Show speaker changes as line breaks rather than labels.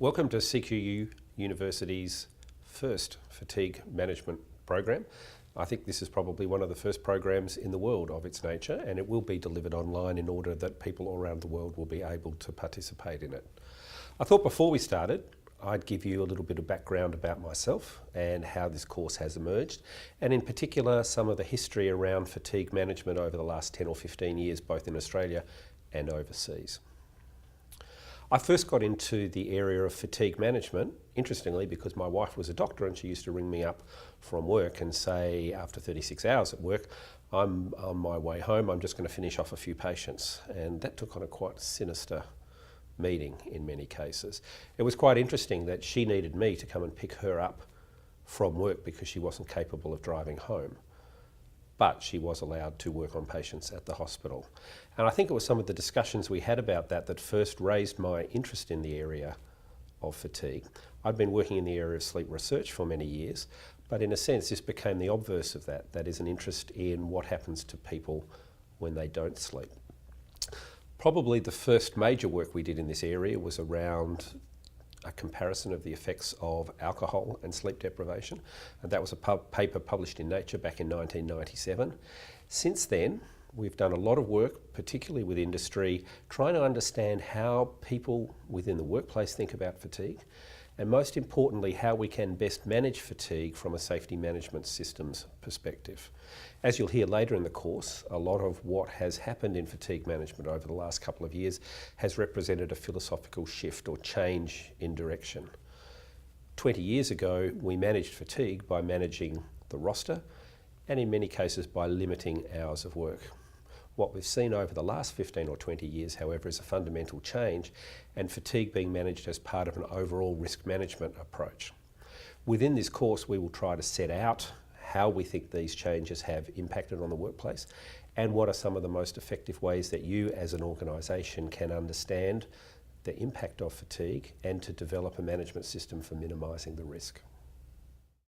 Welcome to CQU University's first fatigue management program. I think this is probably one of the first programs in the world of its nature, and it will be delivered online in order that people all around the world will be able to participate in it. I thought before we started, I'd give you a little bit of background about myself and how this course has emerged, and in particular some of the history around fatigue management over the last 10 or 15 years, both in Australia and overseas. I first got into the area of fatigue management, interestingly, because my wife was a doctor and she used to ring me up from work and say, after 36 hours at work, I'm on my way home, I'm just going to finish off a few patients. And that took on a quite sinister meaning in many cases. It was quite interesting that she needed me to come and pick her up from work because she wasn't capable of driving home. But she was allowed to work on patients at the hospital. And I think it was some of the discussions we had about that that first raised my interest in the area of fatigue. I'd been working in the area of sleep research for many years, but in a sense this became the obverse of that. That is an interest in what happens to people when they don't sleep. Probably the first major work we did in this area was around a comparison of the effects of alcohol and sleep deprivation. And that was a paper published in Nature back in 1997. Since then, we've done a lot of work, particularly with industry, trying to understand how people within the workplace think about fatigue, and most importantly, how we can best manage fatigue from a safety management systems perspective. As you'll hear later in the course, a lot of what has happened in fatigue management over the last couple of years has represented a philosophical shift or change in direction. 20 years ago, we managed fatigue by managing the roster, and in many cases by limiting hours of work. What we've seen over the last 15 or 20 years, however, is a fundamental change, and fatigue being managed as part of an overall risk management approach. Within this course, we will try to set out how we think these changes have impacted on the workplace and what are some of the most effective ways that you as an organisation can understand the impact of fatigue and to develop a management system for minimising the risk.